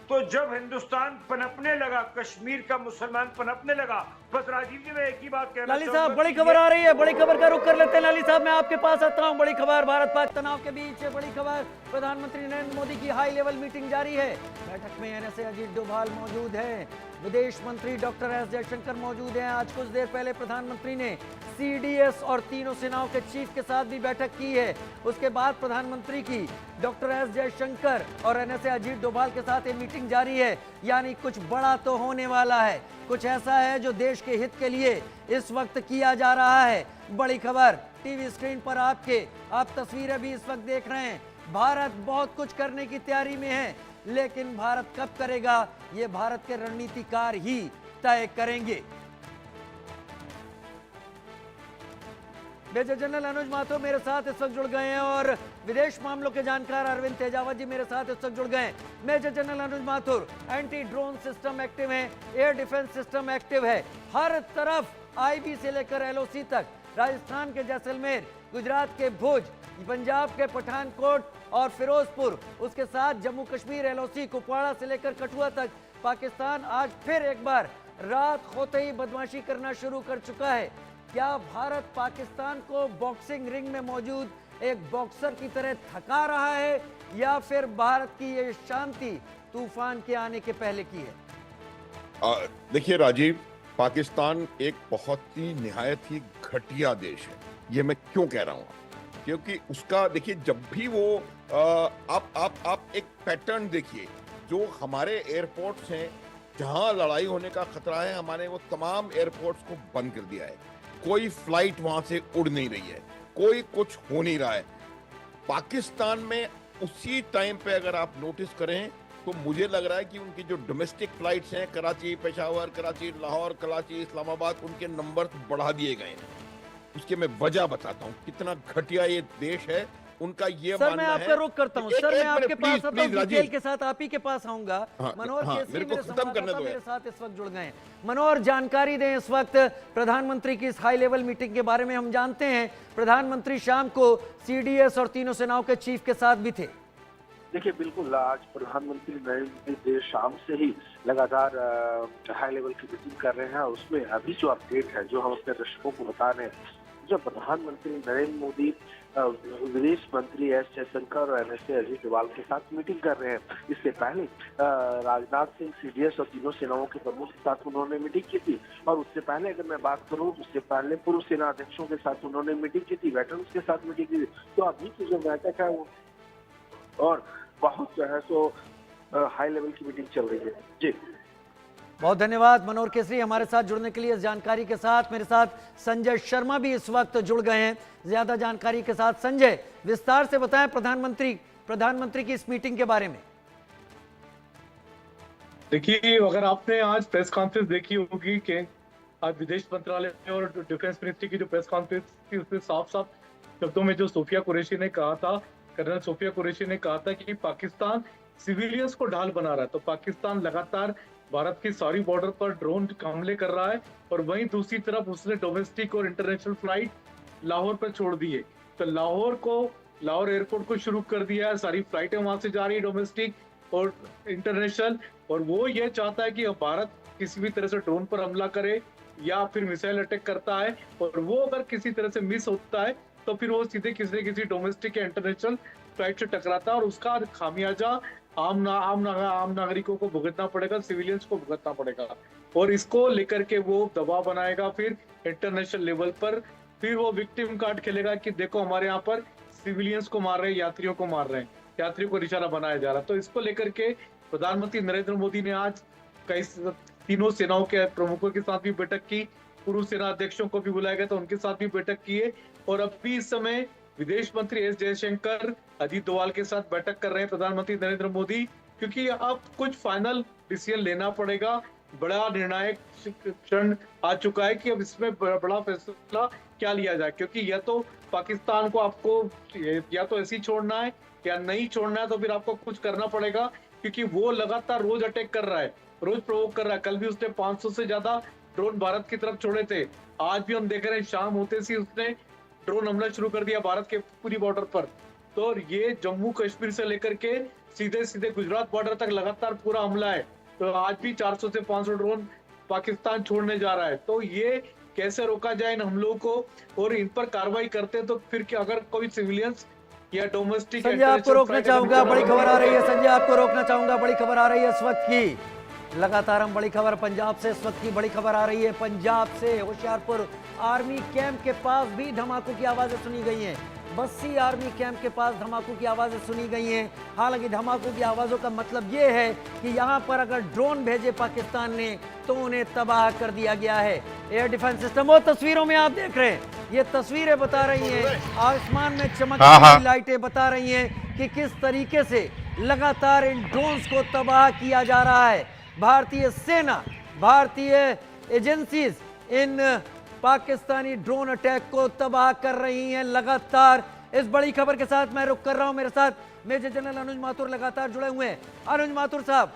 तो जब हिंदुस्तान पनपने लगा, कश्मीर का मुसलमान पनपने लगा, बस राजीव जी मैं एक ही बात कहना लाली साहब, चाहूंगा बड़ी कि खबर आ रही है, बड़ी खबर का रुख कर लेते हैं। लाली साहब, मैं आपके पास आता हूं। बड़ी खबर, भारत पाक तनाव के बीच बड़ी खबर, प्रधानमंत्री नरेंद्र मोदी की हाई लेवल मीटिंग जारी है। बैठक में एनएसए अजीत डोभाल मौजूद हैं, विदेश मंत्री डॉक्टर एस जयशंकर मौजूद हैं। आज कुछ देर पहले प्रधानमंत्री ने सीडीएस और तीनों सेनाओं के चीफ के साथ भी बैठक की है। उसके बाद प्रधानमंत्री की डॉक्टर एस जयशंकर और एनएसए अजीत डोभाल के साथ ये मीटिंग जारी है। यानी कुछ बड़ा तो होने वाला है, कुछ ऐसा है जो देश के हित के लिए इस वक्त किया जा रहा है। बड़ी खबर टीवी स्क्रीन पर आप तस्वीरें भी इस वक्त देख रहे हैं। भारत बहुत कुछ करने की तैयारी में है, लेकिन भारत कब करेगा ये भारत के रणनीतिकार ही तय करेंगे। मेजर जनरल अनुज माथुर मेरे साथ इस वक्त जुड़ गए हैं और विदेश मामलों के जानकार अरविंद तेजावत जी मेरे साथ इस वक्त जुड़ गए हैं। Major general Anuj Mathur, anti drone system active है, एयर डिफेंस सिस्टम एक्टिव है, हर तरफ आईबी से लेकर एलओसी तक, राजस्थान के जैसलमेर, गुजरात के भुज, पंजाब के पठानकोट और फिरोजपुर, उसके साथ जम्मू कश्मीर एलओसी, कुपवाड़ा से लेकर कठुआ तक पाकिस्तान आज फिर एक बार रात होते ही बदमाशी करना शुरू कर चुका है। क्या भारत पाकिस्तान को बॉक्सिंग रिंग में मौजूद एक बॉक्सर की तरह थका रहा है, या फिर भारत की ये शांति तूफान के आने के पहले की है? देखिए राजीव, पाकिस्तान एक बहुत ही निहायत ही घटिया देश है। ये मैं क्यों कह रहा हूँ, क्योंकि उसका देखिए, जब भी वो आप एक पैटर्न देखिए, जो हमारे एयरपोर्ट्स हैं जहां लड़ाई होने का खतरा है, हमारे वो तमाम एयरपोर्ट्स को बंद कर दिया है। कोई फ्लाइट वहां से उड़ नहीं रही है, कोई कुछ हो नहीं रहा है। पाकिस्तान में उसी टाइम पे अगर आप नोटिस करें तो मुझे लग रहा है कि उनकी जो डोमेस्टिक फ्लाइट्स हैं, कराची, पेशावर, कराची, लाहौर, कराची, इस्लामाबाद, उनके नंबर बढ़ा दिए गए हैं। उसके मैं वजह बताता हूँ कितना घटिया ये देश है। उनका ये सर, मानना मैं है। आपका रुख करता हूं। सर, मैं आपके पास आता हूं, डिटेल के साथ आप ही के पास आऊंगा। मनोहर केसरी मेरे संवाददाता मेरे साथ इस वक्त जुड़ गए हैं। मनोहर, जानकारी दें इस वक्त प्रधानमंत्री की इस हाई लेवल मीटिंग के बारे में। हम जानते हैं प्रधानमंत्री शाम को सीडीएस और तीनों सेनाओं के चीफ के साथ भी थे। देखिए, बिल्कुल आज प्रधानमंत्री नरेंद्र मोदी देर शाम से ही लगातार हाई लेवल की मीटिंग कर रहे हैं। उसमें अभी जो अपडेट है, जो हम अपने दर्शकों को बता रहे हैं, जब प्रधानमंत्री नरेंद्र मोदी विदेश मंत्री एस जयशंकर और एनएसए अजीत डोभाल के साथ मीटिंग कर रहे हैं। इससे पहले राजनाथ सिंह, सीडीएस और तीनों सेनाओं के प्रमुख के साथ उन्होंने मीटिंग की थी। और उससे पहले अगर मैं बात करूं, उससे पहले पूर्व सेना अध्यक्षों के साथ उन्होंने मीटिंग की थी, वेटरन्स के साथ मीटिंग की थी। तो अभी की जो बैठक है वो और बहुत जो है सो हाई लेवल की मीटिंग चल रही है। जी, बहुत धन्यवाद मनोहर केसरी हमारे साथ जुड़ने के लिए। इस जानकारी के साथ मेरे साथ संजय शर्मा भी इस वक्त जुड़ गए हैं ज्यादा जानकारी के साथ। संजय, विस्तार से बताएं प्रधानमंत्री की इस मीटिंग के बारे में। देखिए, अगर आपने आज प्रेस कॉन्फ्रेंस देखी होगी कि आज विदेश मंत्रालय और डिफेंस मिनिस्ट्री की जो प्रेस कॉन्फ्रेंस थी, उसमें साफ साफ शब्दों में जो सोफिया कुरैशी ने कहा था, कर्नल सोफिया कुरैशी ने कहा था कि पाकिस्तान सिविलियंस को ढाल बना रहा है। तो पाकिस्तान लगातार भारत की सारी बॉर्डर पर ड्रोन हमले कर रहा है, और वहीं दूसरी तरफ उसने डोमेस्टिक और इंटरनेशनल फ्लाइट लाहौर पर छोड़ दिए। तो लाहौर एयरपोर्ट को शुरू कर दिया है, सारी फ्लाइटें वहां से जा रही है, डोमेस्टिक और इंटरनेशनल। और वो ये चाहता है कि भारत किसी भी तरह से ड्रोन पर हमला करे या फिर मिसाइल अटैक करता है, और वो अगर किसी तरह से मिस होता है तो फिर वो सीधे किसी न किसी डोमेस्टिक या इंटरनेशनल फ्लाइट से टकराता है, और उसका खामियाजा आम नागरिकों को भुगतना पड़ेगा, सिविलियंस को भुगतना पड़ेगा। और इसको लेकर के वो दबाव बनाएगा फिर इंटरनेशनल लेवल पर। फिर वो विक्टिम कार्ड खेलेगा कि देखो हमारे यहाँ पर सिविलियंस को मार रहे हैं, यात्रियों को मार रहे हैं, यात्रियों को निशाना बनाया जा रहा है। तो इसको लेकर के प्रधानमंत्री नरेंद्र मोदी ने आज कई तीनों सेनाओं के प्रमुखों के साथ भी बैठक की, पूर्व सेना अध्यक्षों को भी बुलाया गया, तो उनके साथ भी बैठक की है। और अभी इस समय विदेश मंत्री एस जयशंकर अजीत डोभाल के साथ बैठक कर रहे हैं प्रधानमंत्री नरेंद्र मोदी, क्योंकि अब कुछ फाइनल डिसीजन लेना पड़ेगा। बड़ा निर्णायक क्षण आ चुका है कि अब इसमें बड़ा फैसला क्या लिया जाए, क्योंकि या तो पाकिस्तान को आपको या तो ऐसे ही छोड़ना है या नहीं छोड़ना है, तो फिर आपको कुछ करना पड़ेगा, क्योंकि वो लगातार रोज अटैक कर रहा है, रोज प्रोवोक कर रहा है। कल भी उसने 500 से ज्यादा ड्रोन भारत की तरफ छोड़े थे। आज भी हम देख रहे हैं शाम होते ही उसने ड्रोन हमला शुरू कर दिया भारत के पूरी बॉर्डर पर। तो ये जम्मू कश्मीर से लेकर के सीधे सीधे गुजरात बॉर्डर तक लगातार पूरा हमला है। तो आज भी 400 से 500 ड्रोन पाकिस्तान छोड़ने जा रहा है। तो ये कैसे रोका जाए इन हमलों को, और इन पर कार्रवाई करते तो फिर क्या अगर कोई सिविलियंस या डोमेस्टिक। संजय आपको रोकना चाहूंगा, बड़ी खबर आ रही है। संजय आपको रोकना चाहूंगा, बड़ी खबर आ रही है इस वक्त की। लगातार हम बड़ी खबर पंजाब से, इस वक्त की बड़ी खबर आ रही है पंजाब से। होशियारपुर आर्मी कैंप के पास भी धमाकों की आवाजें सुनी गई हैं। बस्सी आर्मी कैंप के पास धमाकों की आवाजें सुनी गई हैं। हालांकि धमाकों की आवाजों का मतलब ये है कि यहां पर अगर ड्रोन भेजे पाकिस्तान ने तो उन्हें तबाह कर दिया गया है। एयर डिफेंस सिस्टम, वो तस्वीरों में आप देख रहे हैं, ये तस्वीरें बता रही हैं, आसमान में चमकती हुई लाइटें बता रही हैं कि किस तरीके से लगातार इन ड्रोन्स को तबाह किया जा रहा है। भारतीय सेना, भारतीय agencies in Pakistani drone attack को तबाह कर रही हैं लगातार। इस बड़ी खबर के साथ मैं रुक कर रहा हूं, मेरे साथ मेजर जनरल अनुज माथुर लगातार जुड़े हुए हैं। अनुज माथुर साहब,